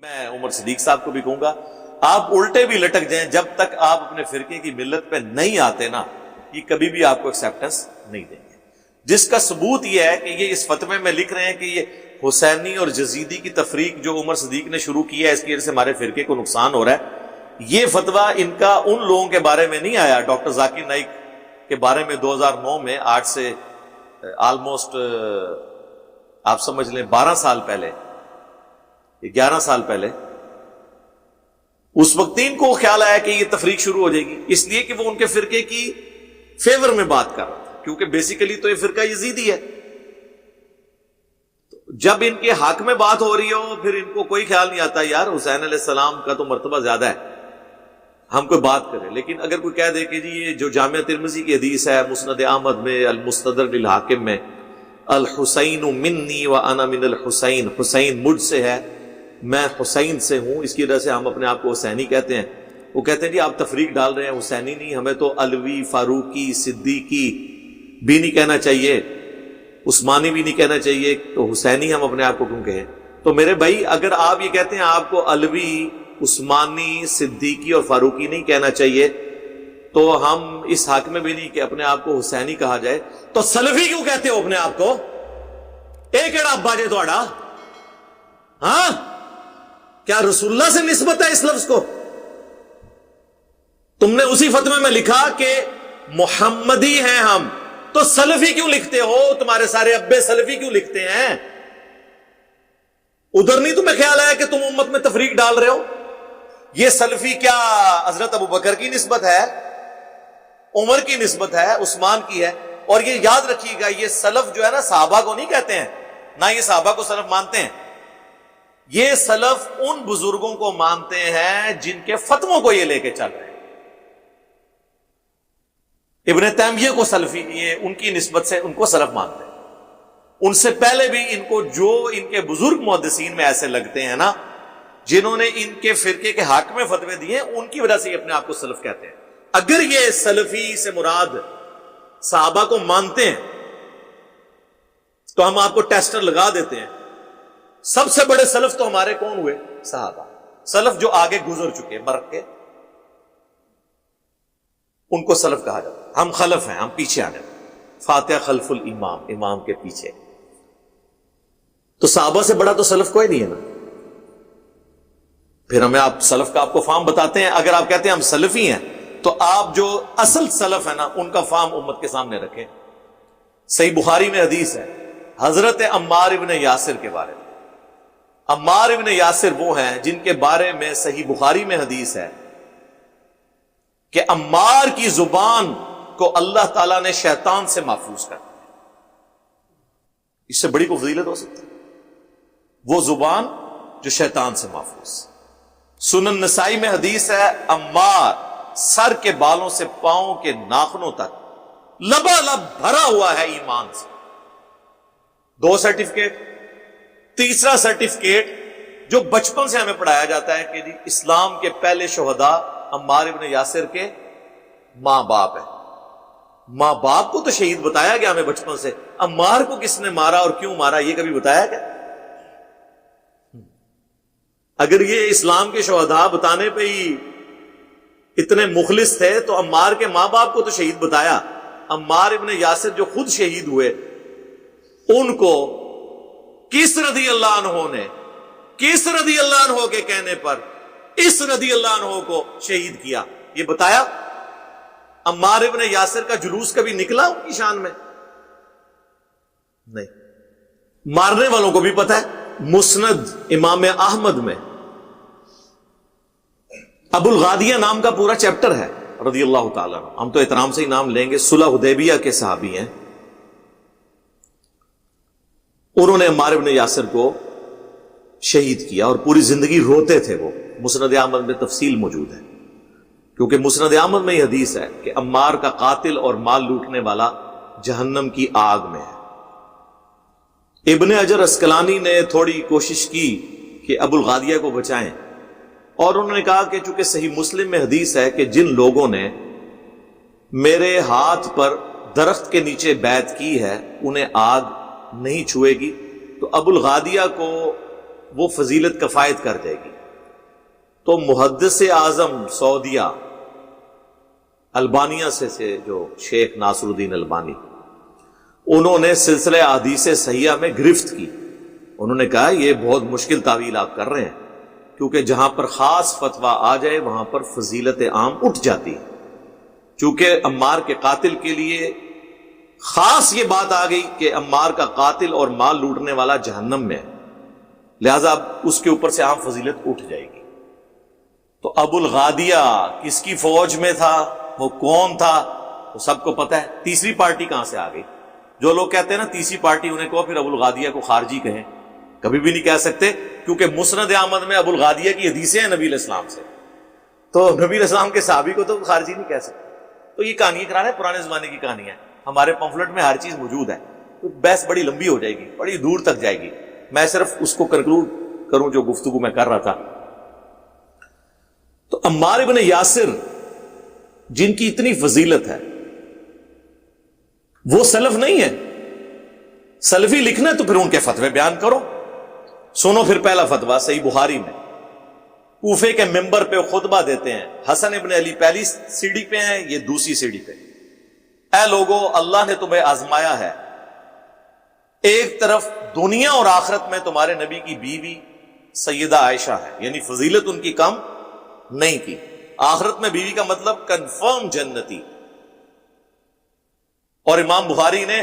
میں عمر صدیق صاحب کو بھی کہوں گا، آپ الٹے بھی لٹک جائیں، جب تک آپ اپنے فرقے کی ملت پہ نہیں آتے نا، یہ کبھی بھی آپ کو ایکسیپٹنس نہیں دیں گے. جس کا ثبوت یہ ہے کہ یہ اس فتوے میں لکھ رہے ہیں کہ یہ حسینی اور یزیدی کی تفریق جو عمر صدیق نے شروع کی ہے، اس کی وجہ سے ہمارے فرقے کو نقصان ہو رہا ہے. یہ فتویٰ ان کا ان لوگوں کے بارے میں نہیں آیا، ڈاکٹر ذاکر نائک کے بارے میں 2009 میں، آج سے آلموسٹ آپ سمجھ لیں 12 سال پہلے، 11 سال پہلے، اس وقت ان کو خیال آیا کہ یہ تفریق شروع ہو جائے گی، اس لیے کہ وہ ان کے فرقے کی فیور میں بات کر رہا تھا، کیونکہ بیسیکلی تو یہ فرقہ یزیدی ہے. جب ان کے حق میں بات ہو رہی ہو، پھر ان کو کوئی خیال نہیں آتا یار حسین علیہ السلام کا تو مرتبہ زیادہ ہے، ہم کوئی بات کریں. لیکن اگر کوئی کہہ دے کہ جی یہ جو جامعہ ترمذی کی حدیث ہے، مسند احمد میں، المستدرک للحاکم میں، الحسین منی وانا من الحسین، حسین مجھ سے ہے، میں حسین سے ہوں، اس کی وجہ سے ہم اپنے آپ کو حسینی کہتے ہیں. وہ کہتے ہیں جی آپ تفریق ڈال رہے ہیں، حسینی نہیں، ہمیں تو علوی، فاروقی، صدیقی بھی نہیں کہنا چاہیے، عثمانی بھی نہیں کہنا چاہیے، تو حسینی ہم اپنے آپ کو کیوں کہیں؟ تو میرے بھائی اگر آپ یہ کہتے ہیں آپ کو علوی، عثمانی، صدیقی اور فاروقی نہیں کہنا چاہیے، تو ہم اس حق میں بھی نہیں کہ اپنے آپ کو حسینی کہا جائے، تو سلفی کیوں کہتے ہو اپنے آپ کو؟ ایک ایڑا ابا جے تھوڑا، ہاں کیا رسول اللہ سے نسبت ہے اس لفظ کو؟ تم نے اسی فتوے میں لکھا کہ محمدی ہیں ہم، تو سلفی کیوں لکھتے ہو؟ تمہارے سارے ابے سلفی کیوں لکھتے ہیں؟ ادھر نہیں تمہیں خیال آیا کہ تم امت میں تفریق ڈال رہے ہو؟ یہ سلفی کیا حضرت ابو بکر کی نسبت ہے، عمر کی نسبت ہے، عثمان کی ہے؟ اور یہ یاد رکھیے گا، یہ سلف جو ہے نا صحابہ کو نہیں کہتے ہیں، نہ یہ صحابہ کو سلف مانتے ہیں. یہ سلف ان بزرگوں کو مانتے ہیں جن کے فتووں کو یہ لے کے چل رہے ہیں. ابن تیمیہ کو سلفی، یہ ان کی نسبت سے ان کو سلف مانتے ہیں. ان سے پہلے بھی ان کو جو ان کے بزرگ محدثین میں ایسے لگتے ہیں نا، جنہوں نے ان کے فرقے کے حق میں فتوے دیے، ان کی وجہ سے یہ اپنے آپ کو سلف کہتے ہیں. اگر یہ سلفی سے مراد صحابہ کو مانتے ہیں تو ہم آپ کو ٹیسٹر لگا دیتے ہیں. سب سے بڑے سلف تو ہمارے کون ہوئے؟ صحابہ. سلف جو آگے گزر چکے مر کے، ان کو سلف کہا جاتا ہے. ہم خلف ہیں، ہم پیچھے آ گئے، فاتحہ خلف الامام، امام کے پیچھے. تو صحابہ سے بڑا تو سلف کوئی نہیں ہے نا. پھر ہمیں آپ سلف کا آپ کو فارم بتاتے ہیں. اگر آپ کہتے ہیں ہم سلفی ہیں تو آپ جو اصل سلف ہے نا ان کا فارم امت کے سامنے رکھیں. صحیح بخاری میں حدیث ہے حضرت عمار ابن یاسر کے بارے میں. عمار ابن یاسر وہ ہیں جن کے بارے میں صحیح بخاری میں حدیث ہے کہ عمار کی زبان کو اللہ تعالیٰ نے شیطان سے محفوظ کر دیا. اس سے بڑی کوئی فضیلت ہو سکتی ہے؟ وہ زبان جو شیطان سے محفوظ. سنن نسائی میں حدیث ہے عمار سر کے بالوں سے پاؤں کے ناخنوں تک لبالب بھرا ہوا ہے ایمان سے. 2 سرٹیفکیٹ. تیسرا سرٹیفکیٹ جو بچپن سے ہمیں پڑھایا جاتا ہے کہ جی اسلام کے پہلے شہداء عمار ابن یاسر کے ماں باپ ہیں. ماں باپ کو تو شہید بتایا گیا ہمیں بچپن سے، عمار کو کس نے مارا اور کیوں مارا یہ کبھی بتایا گیا؟ اگر یہ اسلام کے شہداء بتانے پہ ہی اتنے مخلص تھے تو عمار کے ماں باپ کو تو شہید بتایا. عمار ابن یاسر جو خود شہید ہوئے، ان کو کس رضی اللہ عنہ نے، کس رضی اللہ عنہ کے کہنے پر اس رضی اللہ عنہ کو شہید کیا یہ بتایا؟ عمار ابن یاسر کا جلوس کبھی نکلا ان کی شان میں؟ نہیں. مارنے والوں کو بھی پتا ہے. مسند امام احمد میں ابو الغادیہ نام کا پورا چیپٹر ہے رضی اللہ تعالیٰ عنہ. ہم تو احترام سے ہی نام لیں گے، صلح حدیبیہ کے صحابی ہیں. انہوں نے عمار ابن یاسر کو شہید کیا اور پوری زندگی روتے تھے. وہ مسند احمد میں تفصیل موجود ہے، کیونکہ مسند احمد میں یہ حدیث ہے کہ عمار کا قاتل اور مال لوٹنے والا جہنم کی آگ میں ہے. ابن حجر عسقلانی نے تھوڑی کوشش کی کہ ابو الغادیہ کو بچائیں، اور انہوں نے کہا کہ چونکہ صحیح مسلم میں حدیث ہے کہ جن لوگوں نے میرے ہاتھ پر درخت کے نیچے بیعت کی ہے انہیں آگ نہیں چھوئے گی. تو ابو الغادیہ کو وہ فضیلت کفایت کر جائے گی. تو محدث اعظم سعودیہ البانیہ سے جو شیخ ناصر الدین البانی، انہوں نے سلسلہ احادیث صحیحہ میں گرفت کی. انہوں نے کہا یہ بہت مشکل تعویل آپ کر رہے ہیں، کیونکہ جہاں پر خاص فتویٰ آ جائے وہاں پر فضیلت عام اٹھ جاتی ہے. چونکہ عمار کے قاتل کے لیے خاص یہ بات آ گئی کہ عمار کا قاتل اور مال لوٹنے والا جہنم میں ہے، لہذا اس کے اوپر سے عام فضیلت اٹھ جائے گی. تو ابو الغادیہ کس کی فوج میں تھا، وہ کون تھا، وہ سب کو پتہ ہے. تیسری پارٹی کہاں سے آ گئی؟ جو لوگ کہتے ہیں نا تیسری پارٹی، انہیں کہو پھر ابو الغادیہ کو خارجی کہیں. کبھی بھی نہیں کہہ سکتے، کیونکہ مسند احمد میں ابو الغادیہ کی حدیثیں ہیں نبی علیہ السلام سے، تو نبی علیہ السلام کے صحابی کو تو خارجی نہیں کہہ سکتے. تو یہ کہانی کرا رہے ہیں، پرانے زمانے کی کہانی ہے. ہمارے پمفلٹ میں ہر چیز موجود ہے. تو بحث بڑی لمبی ہو جائے گی، بڑی دور تک جائے گی. میں صرف اس کو کنکلوڈ کروں جو گفتگو میں کر رہا تھا. تو عمار ابن یاسر جن کی اتنی فضیلت ہے، وہ سلف نہیں ہے. سلفی لکھنا ہے تو پھر ان کے فتوے بیان کرو. سنو پھر پہلا فتویٰ صحیح بخاری میں، کوفے کے ممبر پہ خطبہ دیتے ہیں. حسن ابن علی پہلی سیڑھی پہ ہیں، یہ دوسری سیڑھی پہ. اے لوگو، اللہ نے تمہیں آزمایا ہے. ایک طرف دنیا اور آخرت میں تمہارے نبی کی بیوی سیدہ عائشہ ہے، یعنی فضیلت ان کی کم نہیں کی. آخرت میں بیوی کا مطلب کنفرم جنتی. اور امام بخاری نے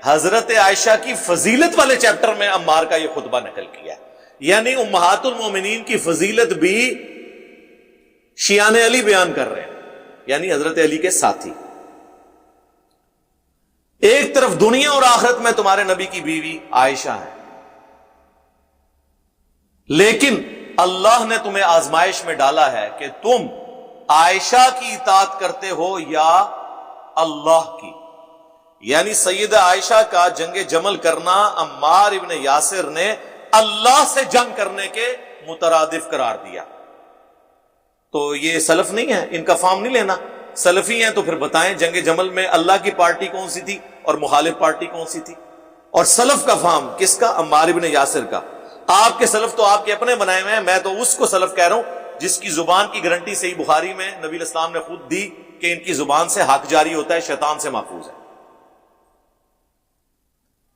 حضرت عائشہ کی فضیلت والے چیپٹر میں عمار کا یہ خطبہ نقل کیا ہے. یعنی امہات المومنین کی فضیلت بھی شیعان علی بیان کر رہے ہیں، یعنی حضرت علی کے ساتھی. ایک طرف دنیا اور آخرت میں تمہارے نبی کی بیوی عائشہ ہے، لیکن اللہ نے تمہیں آزمائش میں ڈالا ہے کہ تم عائشہ کی اطاعت کرتے ہو یا اللہ کی. یعنی سیدہ عائشہ کا جنگ جمل کرنا عمار ابن یاسر نے اللہ سے جنگ کرنے کے مترادف قرار دیا. تو یہ سلف نہیں ہے، ان کا فارم نہیں لینا. سلفی ہیں تو پھر بتائیں جنگ جمل میں اللہ کی پارٹی کون سی تھی اور مخالف پارٹی کون سی تھی. اور سلف کا فارم کس کا؟ عمار ابن یاسر کا. آپ کے سلف تو آپ کے اپنے بنائے ہوئے ہیں، میں تو اس کو سلف کہہ رہا ہوں جس کی زبان کی گارنٹی صحیح بخاری میں نبی علیہ السلام نے خود دی کہ ان کی زبان سے حق جاری ہوتا ہے، شیطان سے محفوظ ہے.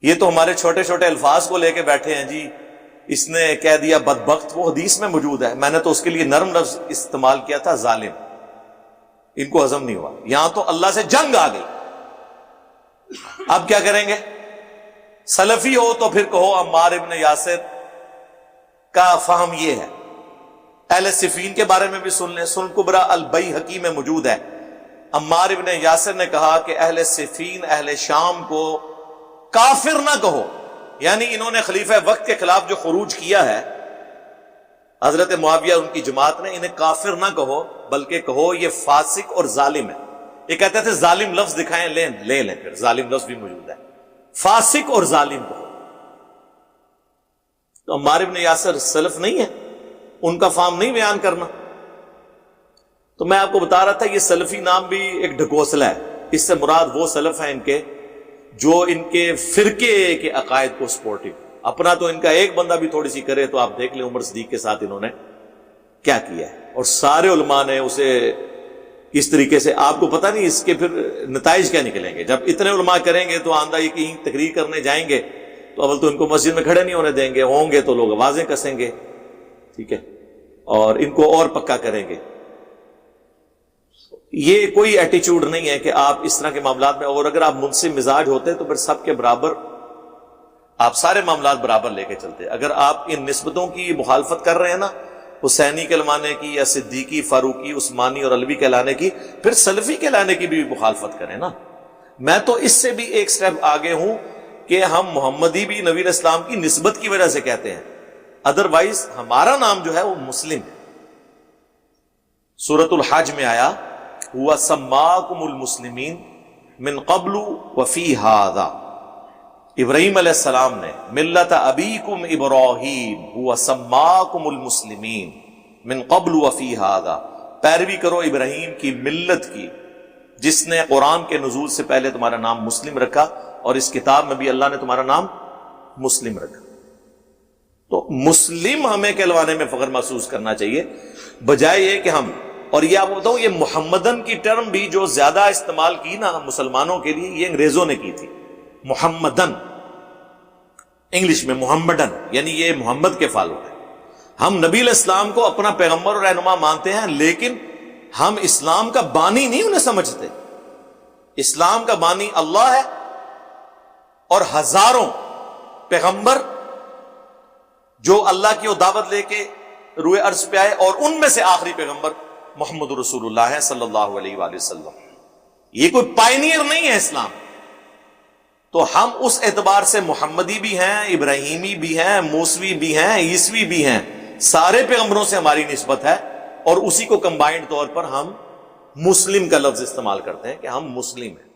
یہ تو ہمارے چھوٹے چھوٹے الفاظ کو لے کے بیٹھے ہیں، جی اس نے کہہ دیا بدبخت، وہ حدیث میں موجود ہے. میں نے تو اس کے لیے نرم لفظ استعمال کیا تھا، ظالم. ان کو ہضم نہیں ہوا. یہاں تو اللہ سے جنگ آ گئی. اب کیا کریں گے؟ سلفی ہو تو پھر کہو عمار ابن یاسر کا فہم یہ ہے. اہل صفین کے بارے میں بھی سن لیں، سن کبرا البیہقی میں موجود ہے. عمار ابن یاسر نے کہا کہ اہل صفین اہل شام کو کافر نہ کہو، یعنی انہوں نے خلیفہ وقت کے خلاف جو خروج کیا ہے حضرت معاویہ ان کی جماعت نے، انہیں کافر نہ کہو بلکہ کہو یہ فاسق اور ظالم ہے. یہ کہتے تھے ظالم لفظ دکھائیں، لے لیں پھر ظالم لفظ بھی موجود ہے. فاسق اور ظالم کہو. تو عمار ابن یاسر سلف نہیں ہے، ان کا فارم نہیں بیان کرنا. تو میں آپ کو بتا رہا تھا یہ سلفی نام بھی ایک ڈھکوسلا ہے. اس سے مراد وہ سلف ہیں ان کے جو ان کے فرقے کے عقائد کو سپورٹو. اپنا تو ان کا ایک بندہ بھی تھوڑی سی کرے تو آپ دیکھ لیں عمر صدیق کے ساتھ انہوں نے کیا کیا ہے. اور سارے علماء نے اسے اس طریقے سے، آپ کو پتہ نہیں اس کے پھر نتائج کیا نکلیں گے. جب اتنے علماء کریں گے تو آندہ یہ کہیں تقریر کرنے جائیں گے تو اول تو ان کو مسجد میں کھڑے نہیں ہونے دیں گے، ہوں گے تو لوگ آوازیں کسیں گے، ٹھیک ہے، اور ان کو اور پکا کریں گے. یہ کوئی ایٹیچیوڈ نہیں ہے کہ آپ اس طرح کے معاملات میں، اور اگر آپ منصف مزاج ہوتے تو پھر سب کے برابر آپ سارے معاملات برابر لے کے چلتے. اگر آپ ان نسبتوں کی مخالفت کر رہے ہیں نا، حسینی کہلانے کی یا صدیقی، فاروقی، عثمانی اور علوی کہلانے کی، پھر سلفی کہلانے کی بھی مخالفت کریں نا. میں تو اس سے بھی ایک سٹیپ آگے ہوں کہ ہم محمدی بھی نبی علیہ السلام کی نسبت کی وجہ سے کہتے ہیں، ادروائز ہمارا نام جو ہے وہ مسلم ہے. سورۃ الحج میں آیا هُوَ سَمَّاكُمُ الْمُسْلِمِينَ مِن قَبْلُ وَفِي هَذَا. ابراہیم علیہ السلام نے ملت ابیکم ابراہیم هُوَ سَمَّاكُمُ الْمُسْلِمِينَ مِن قَبْلُ وَفِي هَذَا. پیروی کرو ابراہیم کی ملت کی جس نے قرآن کے نزول سے پہلے تمہارا نام مسلم رکھا اور اس کتاب میں بھی اللہ نے تمہارا نام مسلم رکھا. تو مسلم ہمیں کہلوانے میں فخر محسوس کرنا چاہیے، بجائے یہ کہ ہم، اور یہ آپ کو بتاؤں، یہ محمدن کی ٹرم بھی جو زیادہ استعمال کی نا مسلمانوں کے لیے، یہ انگریزوں نے کی تھی. محمدن، انگلش میں محمدن، یعنی یہ محمد کے فالو ہے. ہم نبی علیہ السلام کو اپنا پیغمبر اور رہنما مانتے ہیں، لیکن ہم اسلام کا بانی نہیں انہیں سمجھتے. اسلام کا بانی اللہ ہے، اور ہزاروں پیغمبر جو اللہ کی وہ دعوت لے کے روئے ارض پہ آئے، اور ان میں سے آخری پیغمبر محمد رسول اللہ ہے صلی اللہ علیہ وآلہ وسلم. یہ کوئی پائنیئر نہیں ہے اسلام. تو ہم اس اعتبار سے محمدی بھی ہیں، ابراہیمی بھی ہیں، موسوی بھی ہیں، عیسوی بھی ہیں. سارے پیغمبروں سے ہماری نسبت ہے، اور اسی کو کمبائنڈ طور پر ہم مسلم کا لفظ استعمال کرتے ہیں کہ ہم مسلم ہیں.